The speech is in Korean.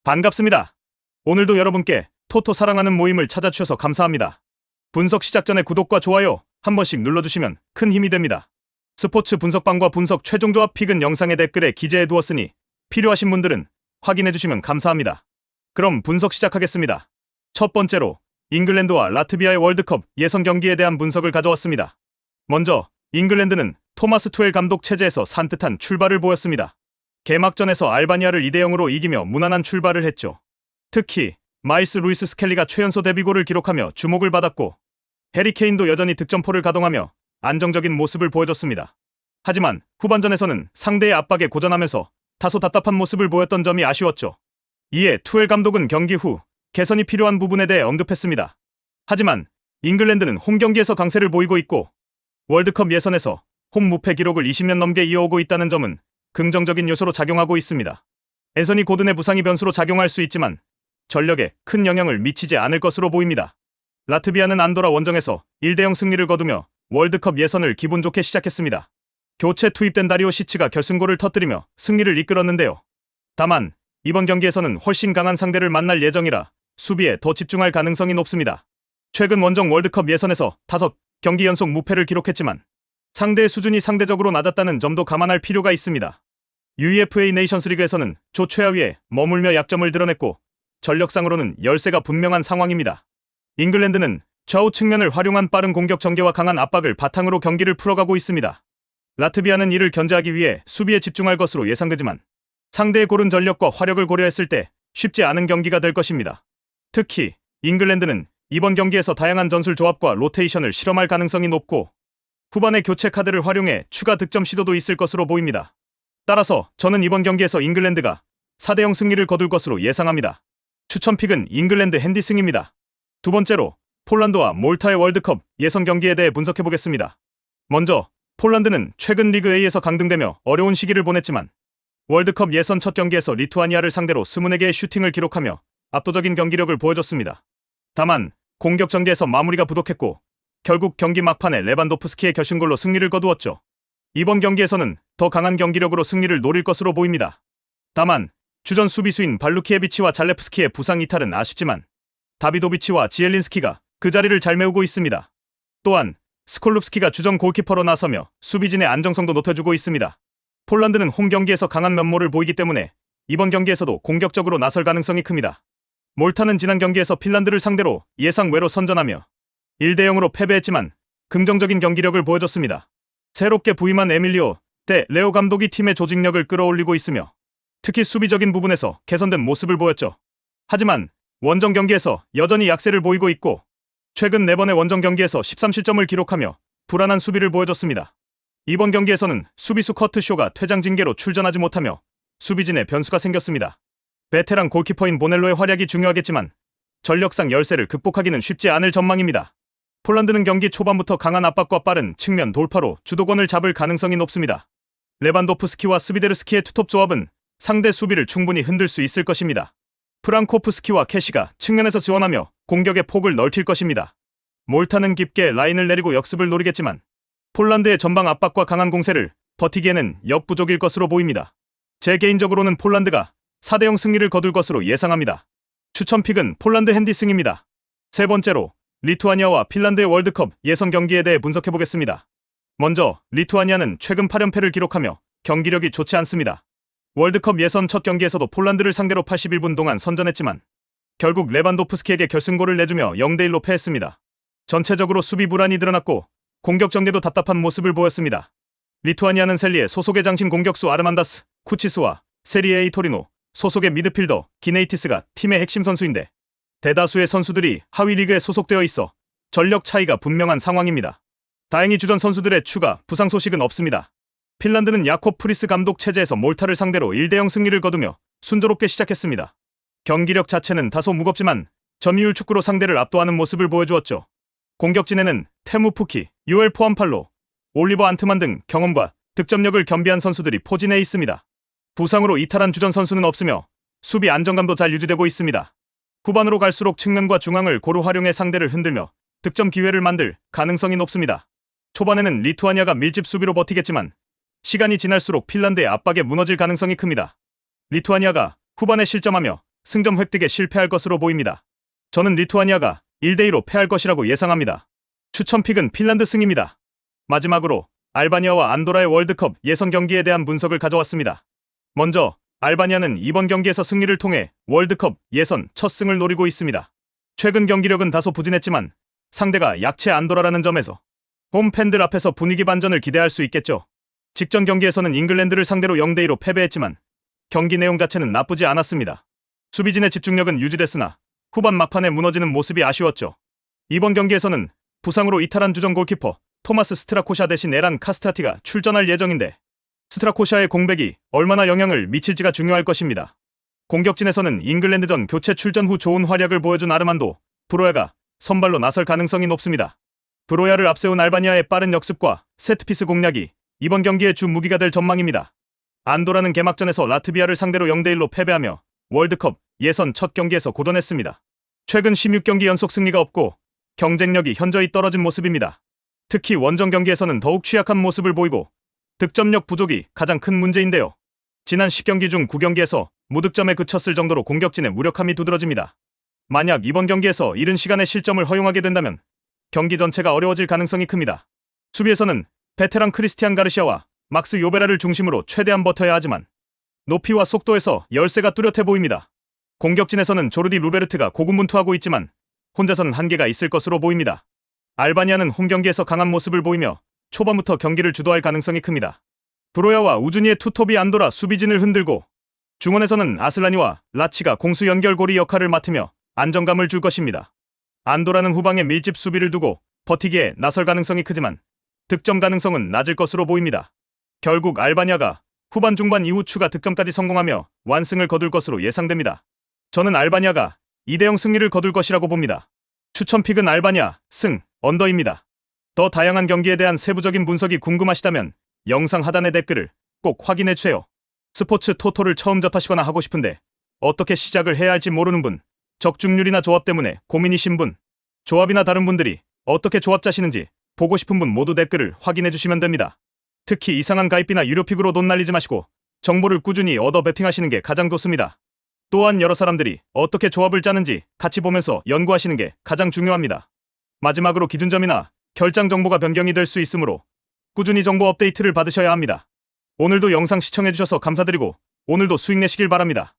반갑습니다. 오늘도 여러분께 토토 사랑하는 모임을 찾아주셔서 감사합니다. 분석 시작 전에 구독과 좋아요 한 번씩 눌러주시면 큰 힘이 됩니다. 스포츠 분석방과 분석 최종 조합 픽은 영상의 댓글에 기재해 두었으니 필요하신 분들은 확인해주시면 감사합니다. 그럼 분석 시작하겠습니다. 첫 번째로 잉글랜드와 라트비아의 월드컵 예선 경기에 대한 분석을 가져왔습니다. 먼저 잉글랜드는 토마스 투엘 감독 체제에서 산뜻한 출발을 보였습니다. 개막전에서 알바니아를 2대0으로 이기며 무난한 출발을 했죠. 특히 마일스 루이스 스켈리가 최연소 데뷔골을 기록하며 주목을 받았고 해리 케인도 여전히 득점포를 가동하며 안정적인 모습을 보여줬습니다. 하지만 후반전에서는 상대의 압박에 고전하면서 다소 답답한 모습을 보였던 점이 아쉬웠죠. 이에 투엘 감독은 경기 후 개선이 필요한 부분에 대해 언급했습니다. 하지만 잉글랜드는 홈 경기에서 강세를 보이고 있고 월드컵 예선에서 홈 무패 기록을 20년 넘게 이어오고 있다는 점은 긍정적인 요소로 작용하고 있습니다. 앤서니 고든의 부상이 변수로 작용할 수 있지만 전력에 큰 영향을 미치지 않을 것으로 보입니다. 라트비아는 안도라 원정에서 1대0 승리를 거두며 월드컵 예선을 기분 좋게 시작했습니다. 교체 투입된 다리오 시치가 결승골을 터뜨리며 승리를 이끌었는데요. 다만 이번 경기에서는 훨씬 강한 상대를 만날 예정이라 수비에 더 집중할 가능성이 높습니다. 최근 원정 월드컵 예선에서 5경기 연속 무패를 기록했지만 상대의 수준이 상대적으로 낮았다는 점도 감안할 필요가 있습니다. UEFA 네이션스리그에서는 조 최하위에 머물며 약점을 드러냈고 전력상으로는 열세가 분명한 상황입니다. 잉글랜드는 좌우 측면을 활용한 빠른 공격 전개와 강한 압박을 바탕으로 경기를 풀어가고 있습니다. 라트비아는 이를 견제하기 위해 수비에 집중할 것으로 예상되지만 상대의 고른 전력과 화력을 고려했을 때 쉽지 않은 경기가 될 것입니다. 특히 잉글랜드는 이번 경기에서 다양한 전술 조합과 로테이션을 실험할 가능성이 높고 후반에 교체 카드를 활용해 추가 득점 시도도 있을 것으로 보입니다. 따라서 저는 이번 경기에서 잉글랜드가 4대0 승리를 거둘 것으로 예상합니다. 추천 픽은 잉글랜드 핸디승입니다. 두 번째로 폴란드와 몰타의 월드컵 예선 경기에 대해 분석해보겠습니다. 먼저 폴란드는 최근 리그 A에서 강등되며 어려운 시기를 보냈지만 월드컵 예선 첫 경기에서 리투아니아를 상대로 24개의 슈팅을 기록하며 압도적인 경기력을 보여줬습니다. 다만 공격 전개에서 마무리가 부족했고 결국 경기 막판에 레반도프스키의 결승골로 승리를 거두었죠. 이번 경기에서는 더 강한 경기력으로 승리를 노릴 것으로 보입니다. 다만 주전 수비수인 발루키에비치와 잘레프스키의 부상 이탈은 아쉽지만 다비도비치와 지엘린스키가 그 자리를 잘 메우고 있습니다. 또한 스콜룹스키가 주전 골키퍼로 나서며 수비진의 안정성도 높여주고 있습니다. 폴란드는 홈 경기에서 강한 면모를 보이기 때문에 이번 경기에서도 공격적으로 나설 가능성이 큽니다. 몰타는 지난 경기에서 핀란드를 상대로 예상외로 선전하며 1대0으로 패배했지만 긍정적인 경기력을 보여줬습니다. 새롭게 부임한 에밀리오 데 레오 감독이 팀의 조직력을 끌어올리고 있으며 특히 수비적인 부분에서 개선된 모습을 보였죠. 하지만 원정 경기에서 여전히 약세를 보이고 있고 최근 4번의 원정 경기에서 13실점을 기록하며 불안한 수비를 보여줬습니다. 이번 경기에서는 수비수 커트 쇼가 퇴장 징계로 출전하지 못하며 수비진에 변수가 생겼습니다. 베테랑 골키퍼인 보넬로의 활약이 중요하겠지만 전력상 열세를 극복하기는 쉽지 않을 전망입니다. 폴란드는 경기 초반부터 강한 압박과 빠른 측면 돌파로 주도권을 잡을 가능성이 높습니다. 레반도프스키와 스비데르스키의 투톱 조합은 상대 수비를 충분히 흔들 수 있을 것입니다. 프랑코프스키와 캐시가 측면에서 지원하며 공격의 폭을 넓힐 것입니다. 몰타는 깊게 라인을 내리고 역습을 노리겠지만 폴란드의 전방 압박과 강한 공세를 버티기에는 역부족일 것으로 보입니다. 제 개인적으로는 폴란드가 4대0 승리를 거둘 것으로 예상합니다. 추천 픽은 폴란드 핸디승입니다. 세 번째로 리투아니아와 핀란드의 월드컵 예선 경기에 대해 분석해보겠습니다. 먼저 리투아니아는 최근 8연패를 기록하며 경기력이 좋지 않습니다. 월드컵 예선 첫 경기에서도 폴란드를 상대로 81분 동안 선전했지만 결국 레반도프스키에게 결승골을 내주며 0대1로 패했습니다. 전체적으로 수비 불안이 드러났고 공격 전개도 답답한 모습을 보였습니다. 리투아니아는 셀리의 소속의 장신 공격수 아르만다스 쿠치스와 세리에 A 토리노 소속의 미드필더 기네이티스가 팀의 핵심 선수인데 대다수의 선수들이 하위 리그에 소속되어 있어 전력 차이가 분명한 상황입니다. 다행히 주전 선수들의 추가 부상 소식은 없습니다. 핀란드는 야콥 프리스 감독 체제에서 몰타를 상대로 1대0 승리를 거두며 순조롭게 시작했습니다. 경기력 자체는 다소 무겁지만 점유율 축구로 상대를 압도하는 모습을 보여주었죠. 공격진에는 테무 푸키, 유엘 포함팔로, 올리버 안트만 등 경험과 득점력을 겸비한 선수들이 포진해 있습니다. 부상으로 이탈한 주전 선수는 없으며 수비 안정감도 잘 유지되고 있습니다. 후반으로 갈수록 측면과 중앙을 고루 활용해 상대를 흔들며 득점 기회를 만들 가능성이 높습니다. 초반에는 리투아니아가 밀집 수비로 버티겠지만 시간이 지날수록 핀란드의 압박에 무너질 가능성이 큽니다. 리투아니아가 후반에 실점하며 승점 획득에 실패할 것으로 보입니다. 저는 리투아니아가 1대2로 패할 것이라고 예상합니다. 추천 픽은 핀란드 승입니다. 마지막으로 알바니아와 안도라의 월드컵 예선 경기에 대한 분석을 가져왔습니다. 먼저 알바니아는 이번 경기에서 승리를 통해 월드컵 예선 첫 승을 노리고 있습니다. 최근 경기력은 다소 부진했지만 상대가 약체 안도라라는 점에서 홈 팬들 앞에서 분위기 반전을 기대할 수 있겠죠. 직전 경기에서는 잉글랜드를 상대로 0대2로 패배했지만 경기 내용 자체는 나쁘지 않았습니다. 수비진의 집중력은 유지됐으나 후반 막판에 무너지는 모습이 아쉬웠죠. 이번 경기에서는 부상으로 이탈한 주전 골키퍼 토마스 스트라코샤 대신 에란 카스타티가 출전할 예정인데 스트라코샤의 공백이 얼마나 영향을 미칠지가 중요할 것입니다. 공격진에서는 잉글랜드전 교체 출전 후 좋은 활약을 보여준 아르만도 브로야가 선발로 나설 가능성이 높습니다. 브로야를 앞세운 알바니아의 빠른 역습과 세트피스 공략이 이번 경기의 주 무기가 될 전망입니다. 안도라는 개막전에서 라트비아를 상대로 0대1로 패배하며 월드컵 예선 첫 경기에서 고전했습니다. 최근 16경기 연속 승리가 없고 경쟁력이 현저히 떨어진 모습입니다. 특히 원정 경기에서는 더욱 취약한 모습을 보이고 득점력 부족이 가장 큰 문제인데요. 지난 10경기 중 9경기에서 무득점에 그쳤을 정도로 공격진의 무력함이 두드러집니다. 만약 이번 경기에서 이른 시간에 실점을 허용하게 된다면 경기 전체가 어려워질 가능성이 큽니다. 수비에서는 베테랑 크리스티안 가르시아와 막스 요베라를 중심으로 최대한 버텨야 하지만 높이와 속도에서 열세가 뚜렷해 보입니다. 공격진에서는 조르디 루베르트가 고군분투하고 있지만 혼자서는 한계가 있을 것으로 보입니다. 알바니아는 홈경기에서 강한 모습을 보이며 초반부터 경기를 주도할 가능성이 큽니다. 브로야와 우주니의 투톱이 안도라 수비진을 흔들고 중원에서는 아슬라니와 라치가 공수 연결고리 역할을 맡으며 안정감을 줄 것입니다. 안도라는 후방에 밀집 수비를 두고 버티기에 나설 가능성이 크지만 득점 가능성은 낮을 것으로 보입니다. 결국 알바니아가 후반 중반 이후 추가 득점까지 성공하며 완승을 거둘 것으로 예상됩니다. 저는 알바니아가 2대0 승리를 거둘 것이라고 봅니다. 추천 픽은 알바니아 승 언더입니다. 더 다양한 경기에 대한 세부적인 분석이 궁금하시다면 영상 하단의 댓글을 꼭 확인해 주세요. 스포츠 토토를 처음 접하시거나 하고 싶은데 어떻게 시작을 해야 할지 모르는 분, 적중률이나 조합 때문에 고민이신 분, 조합이나 다른 분들이 어떻게 조합 짜시는지 보고 싶은 분 모두 댓글을 확인해 주시면 됩니다. 특히 이상한 가입비나 유료픽으로 돈 날리지 마시고 정보를 꾸준히 얻어 베팅하시는 게 가장 좋습니다. 또한 여러 사람들이 어떻게 조합을 짜는지 같이 보면서 연구하시는 게 가장 중요합니다. 마지막으로 기준점이나 결장 정보가 변경이 될 수 있으므로 꾸준히 정보 업데이트를 받으셔야 합니다. 오늘도 영상 시청해주셔서 감사드리고 오늘도 수익 내시길 바랍니다.